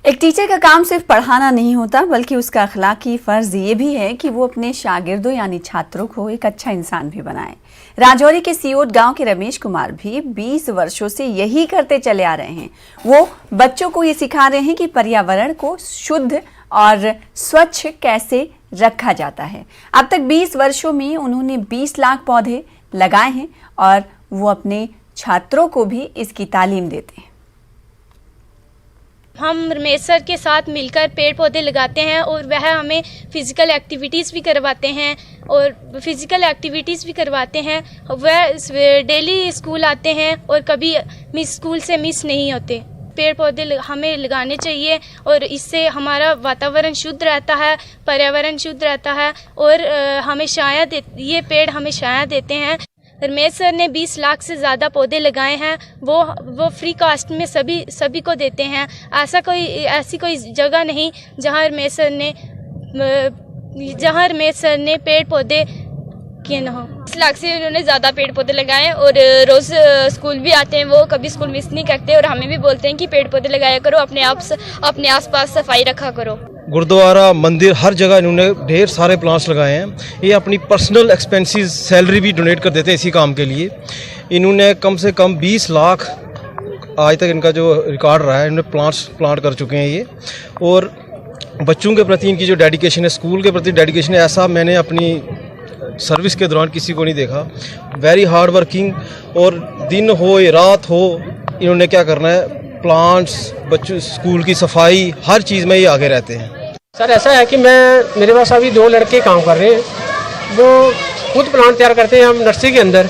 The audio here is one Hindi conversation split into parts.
एक टीचर का काम सिर्फ पढ़ाना नहीं होता, बल्कि उसका अखलाकी फर्ज ये भी है कि वो अपने शागिर्दों यानी छात्रों को एक अच्छा इंसान भी बनाए। राजौरी के सियोट गांव के रमेश कुमार भी 20 वर्षों से यही करते चले आ रहे हैं। वो बच्चों को ये सिखा रहे हैं कि पर्यावरण को शुद्ध और स्वच्छ कैसे रखा जाता है। अब तक 20 वर्षों में उन्होंने 20 लाख पौधे लगाए हैं और वो अपने छात्रों को भी इसकी तालीम देते हैं। हम रमेश सर के साथ मिलकर पेड़ पौधे लगाते हैं और वह हमें फ़िज़िकल एक्टिविटीज़ भी करवाते हैं वह डेली स्कूल आते हैं और कभी स्कूल से मिस नहीं होते। पेड़ पौधे हमें लगाने चाहिए और इससे हमारा वातावरण शुद्ध रहता है, पर्यावरण शुद्ध रहता है और ये पेड़ हमें छाया देते हैं। रमेश सर ने 20 लाख से ज़्यादा पौधे लगाए हैं। वो फ्री कास्ट में सभी को देते हैं। ऐसी कोई जगह नहीं जहां रमेश सर ने पेड़ पौधे किए न हो। 20 लाख से उन्होंने ज़्यादा पेड़ पौधे लगाए और रोज़ स्कूल भी आते हैं। वो कभी स्कूल मिस नहीं करते और हमें भी बोलते हैं कि पेड़ पौधे लगाया करो, अपने आसपास सफाई रखा करो। गुरुद्वारा, मंदिर, हर जगह इन्होंने ढेर सारे प्लांट्स लगाए हैं। ये अपनी पर्सनल एक्सपेंसेस सैलरी भी डोनेट कर देते हैं इसी काम के लिए। इन्होंने कम से कम 20 लाख आज तक इनका जो रिकॉर्ड रहा है, इन्होंने प्लांट कर चुके हैं ये। और बच्चों के प्रति इनकी जो डेडिकेशन है, स्कूल के प्रति डेडिकेशन है, ऐसा मैंने अपनी सर्विस के दौरान किसी को नहीं देखा। वेरी हार्ड वर्किंग, और दिन हो या रात हो इन्होंने क्या करना है, प्लांट्स, बच्चों, स्कूल की सफाई, हर चीज़ में ये आगे रहते हैं। सर ऐसा है कि मेरे पास अभी 2 लड़के काम कर रहे हैं। वो खुद प्लांट तैयार करते हैं हम नर्सरी के अंदर,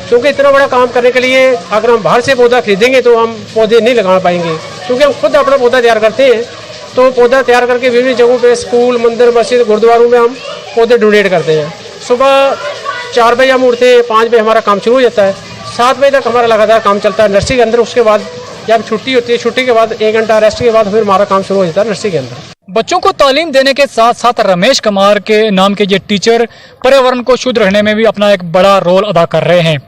क्योंकि इतना बड़ा काम करने के लिए अगर हम बाहर से पौधा खरीदेंगे तो हम पौधे नहीं लगा पाएंगे। क्योंकि हम खुद अपना पौधा तैयार करते हैं, तो पौधा तैयार करके विभिन्न जगहों पे स्कूल, मंदिर, मस्जिद, गुरुद्वारों में हम पौधे डोनेट करते हैं। सुबह 4 बजे हम उठते हैं, 5 बजे हमारा काम शुरू हो जाता है, 7 बजे तक हमारा लगातार काम चलता है नर्सरी के अंदर। उसके बाद जब छुट्टी होती है, छुट्टी के बाद 1 घंटा रेस्ट के बाद फिर हमारा काम शुरू हो जाता है नर्सरी के अंदर। बच्चों को तालीम देने के साथ साथ रमेश कुमार के नाम के ये टीचर पर्यावरण को शुद्ध रखने में भी अपना एक बड़ा रोल अदा कर रहे हैं।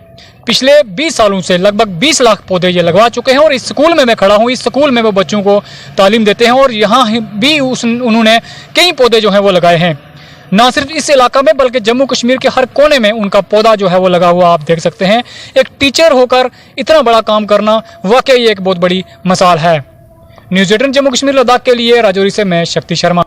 पिछले 20 सालों से लगभग 20 लाख पौधे ये लगवा चुके हैं और इस स्कूल में मैं खड़ा हूँ, इस स्कूल में वो बच्चों को तालीम देते हैं और यहाँ भी उन्होंने कई पौधे जो हैं वो लगाए हैं। ना सिर्फ इस इलाका में बल्कि जम्मू कश्मीर के हर कोने में उनका पौधा जो है वो लगा हुआ आप देख सकते हैं। एक टीचर होकर इतना बड़ा काम करना वाकई एक बहुत बड़ी मिसाल है। न्यूज़ 18 जम्मू कश्मीर लद्दाख के लिए राजौरी से मैं शक्ति शर्मा।